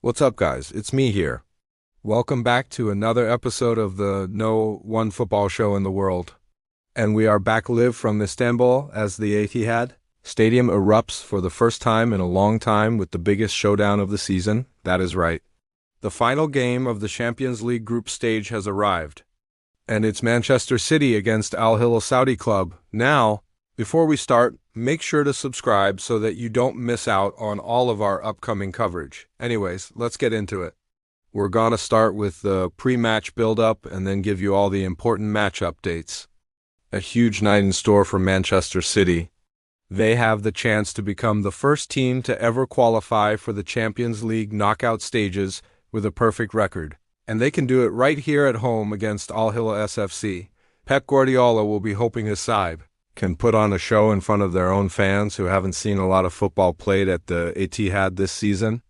What's up, guys? It's me here. Welcome back to another episode of the No One Football Show in the World. And we are back live from Istanbul as the Etihad Stadium erupts for the first time in a long time with the biggest showdown of the season. That is right. The final game of the Champions League group stage has arrived. And it's Manchester City against Al Hilal Saudi Club. Now, before we start, make sure to subscribe so that you don't miss out on all of our upcoming coverage. Anyways, let's get into it. We're going to start with the pre-match build-up and then give you all the important match updates. A huge night in store for Manchester City. They have the chance to become the first team to ever qualify for the Champions League knockout stages with a perfect record. And they can do it right here at home against Al Hilal SFC. Pep Guardiola will be hoping his side can put on a show in front of their own fans who haven't seen a lot of football played at the Etihad this season.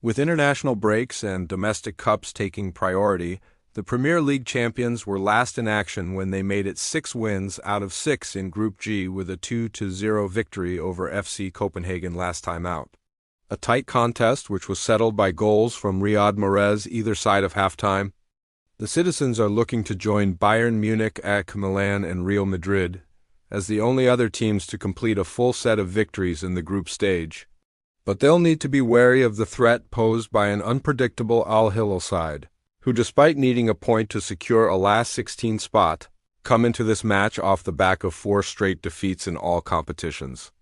With international breaks and domestic cups taking priority, the Premier League champions were last in action when they made it 6 wins out of 6 in Group G with a 2-0 victory over FC Copenhagen last time out. A tight contest which was settled by goals from Riyad Mahrez either side of halftime. The citizens are looking to join Bayern Munich, AC Milan, and Real Madrid as the only other teams to complete a full set of victories in the group stage. But they'll need to be wary of the threat posed by an unpredictable Al Hilal side, who despite needing a point to secure a last 16 spot, come into this match off the back of 4 straight defeats in all competitions.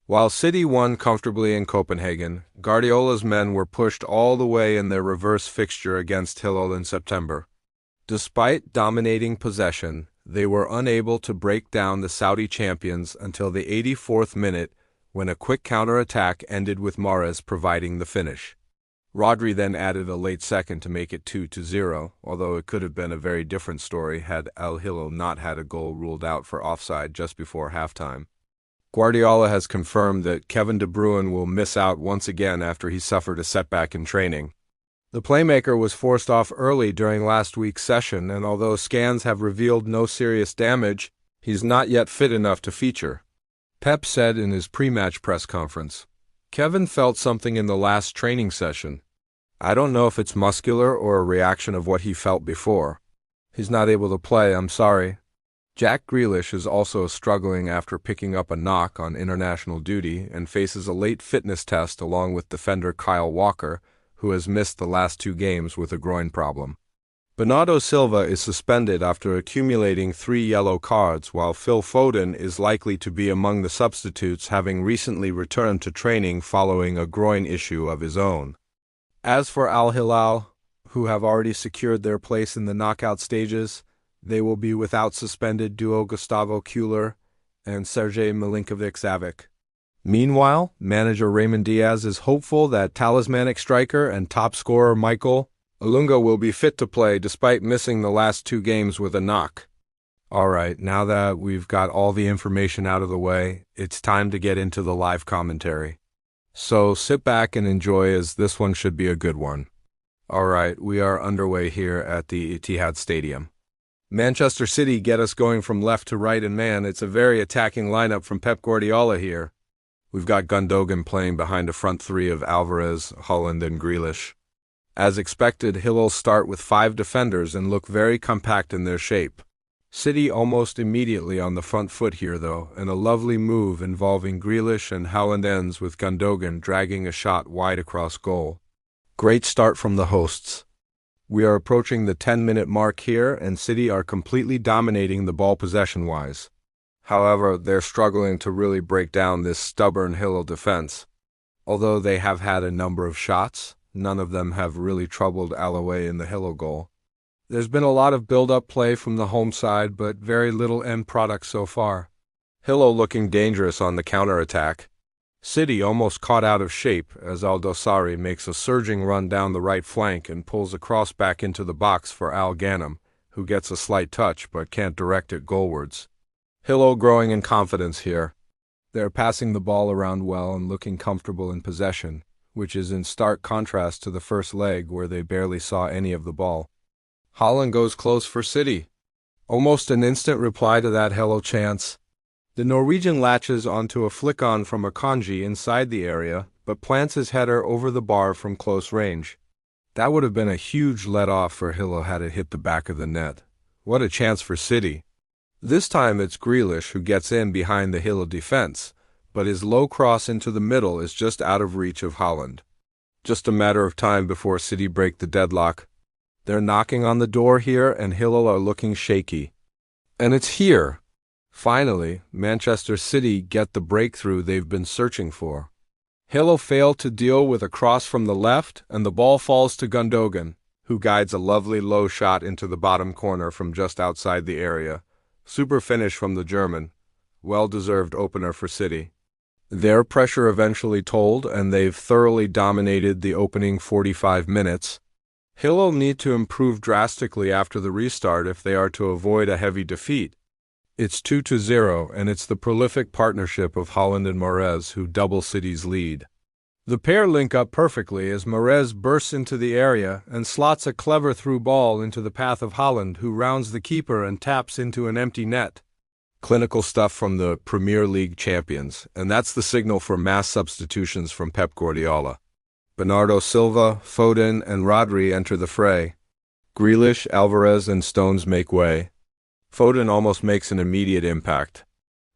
While City won comfortably in Copenhagen, Guardiola's men were pushed all the way in their reverse fixture against Hilal in September. Despite dominating possession, they were unable to break down the Saudi champions until the 84th minute when a quick counter-attack ended with Mahrez providing the finish. Rodri then added a late second to make it 2-0, although it could have been a very different story had Al Hilal not had a goal ruled out for offside just before halftime. Guardiola has confirmed that Kevin De Bruyne will miss out once again after he suffered a setback in training. The playmaker was forced off early during last week's session, and although scans have revealed no serious damage, he's not yet fit enough to feature. Pep said in his pre-match press conference, "Kevin felt something in the last training session. I don't know if it's muscular or a reaction of what he felt before. He's not able to play, I'm sorry." Jack Grealish is also struggling after picking up a knock on international duty and faces a late fitness test along with defender Kyle Walker, who has missed the last 2 games with a groin problem. Bernardo Silva is suspended after accumulating 3 yellow cards, while Phil Foden is likely to be among the substitutes, having recently returned to training following a groin issue of his own. As for Al Hilal, who have already secured their place in the knockout stages, they will be without suspended duo Gustavo Kuller and Sergej Milinkovic-Savic. Meanwhile, manager Raymond Diaz is hopeful that talismanic striker and top scorer Michael Olunga will be fit to play despite missing the last 2 games with a knock. Alright, now that we've got all the information out of the way, it's time to get into the live commentary. So sit back and enjoy, as this one should be a good one. Alright, we are underway here at the Etihad Stadium. Manchester City get us going from left to right, and man, it's a very attacking lineup from Pep Guardiola here. We've got Gundogan playing behind a front 3 of Alvarez, Haaland, and Grealish. As expected, Hilal start with 5 defenders and look very compact in their shape. City almost immediately on the front foot here though, and a lovely move involving Grealish and Haaland ends with Gundogan dragging a shot wide across goal. Great start from the hosts. We are approaching the 10-minute mark here, and City are completely dominating the ball possession-wise. However, they're struggling to really break down this stubborn Hilal defense. Although they have had a number of shots, none of them have really troubled Alaway in the Hilal goal. There's been a lot of build-up play from the home side, but very little end product so far. Hilal looking dangerous on the counter-attack. City almost caught out of shape as Al-Dosari makes a surging run down the right flank and pulls a cross back into the box for Al Ghanem, who gets a slight touch but can't direct it goalwards. Hilal growing in confidence here. They're passing the ball around well and looking comfortable in possession, which is in stark contrast to the first leg where they barely saw any of the ball. Haaland goes close for City. Almost an instant reply to that hello chance. The Norwegian latches onto a flick-on from Akanji inside the area, but plants his header over the bar from close range. That would have been a huge let-off for Hilal had it hit the back of the net. What a chance for City. This time it's Grealish who gets in behind the Hilal defense, but his low cross into the middle is just out of reach of Haaland. Just a matter of time before City break the deadlock. They're knocking on the door here and Hilal are looking shaky. And it's here. Finally, Manchester City get the breakthrough they've been searching for. Hilal failed to deal with a cross from the left, and the ball falls to Gundogan, who guides a lovely low shot into the bottom corner from just outside the area. Super finish from the German. Well-deserved opener for City. Their pressure eventually told, and they've thoroughly dominated the opening 45 minutes. Hilal need to improve drastically after the restart if they are to avoid a heavy defeat. It's 2-0, and it's the prolific partnership of Haaland and Mahrez who double City's lead. The pair link up perfectly as Mahrez bursts into the area and slots a clever through ball into the path of Haaland, who rounds the keeper and taps into an empty net. Clinical stuff from the Premier League champions, and that's the signal for mass substitutions from Pep Guardiola. Bernardo Silva, Foden, and Rodri enter the fray. Grealish, Alvarez, and Stones make way. Foden almost makes an immediate impact.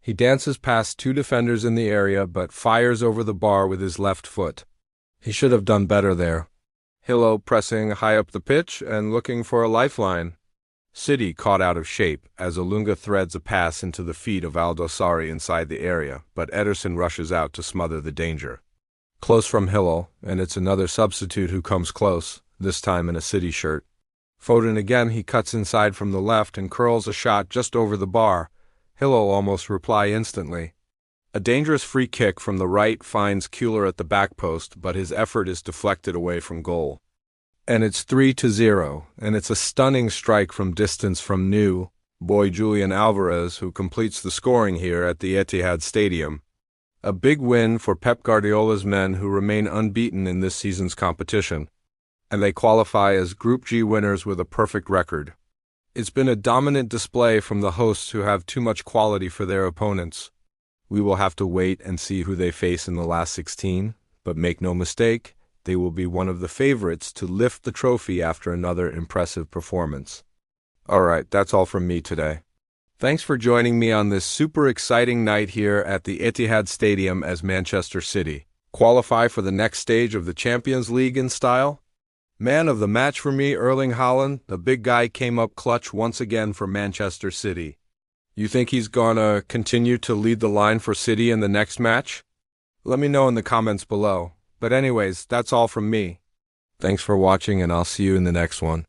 He dances past two defenders in the area but fires over the bar with his left foot. He should have done better there. Hilal pressing high up the pitch and looking for a lifeline. City caught out of shape as Olunga threads a pass into the feet of Aldosari inside the area, but Ederson rushes out to smother the danger. Close from Hilal, and it's another substitute who comes close, this time in a City shirt. Foden again, he cuts inside from the left and curls a shot just over the bar. Hilal almost reply instantly. A dangerous free kick from the right finds Kühler at the back post, but his effort is deflected away from goal. And it's 3-0, and it's a stunning strike from distance from new boy Julian Alvarez, who completes the scoring here at the Etihad Stadium. A big win for Pep Guardiola's men, who remain unbeaten in this season's competition, and they qualify as Group G winners with a perfect record. It's been a dominant display from the hosts, who have too much quality for their opponents. We will have to wait and see who they face in the last 16, but make no mistake, they will be one of the favorites to lift the trophy after another impressive performance. Alright, that's all from me today. Thanks for joining me on this super exciting night here at the Etihad Stadium as Manchester City qualify for the next stage of the Champions League in style. Man of the match for me, Erling Haaland. The big guy came up clutch once again for Manchester City. You think he's gonna continue to lead the line for City in the next match? Let me know in the comments below. But anyways, that's all from me. Thanks for watching, and I'll see you in the next one.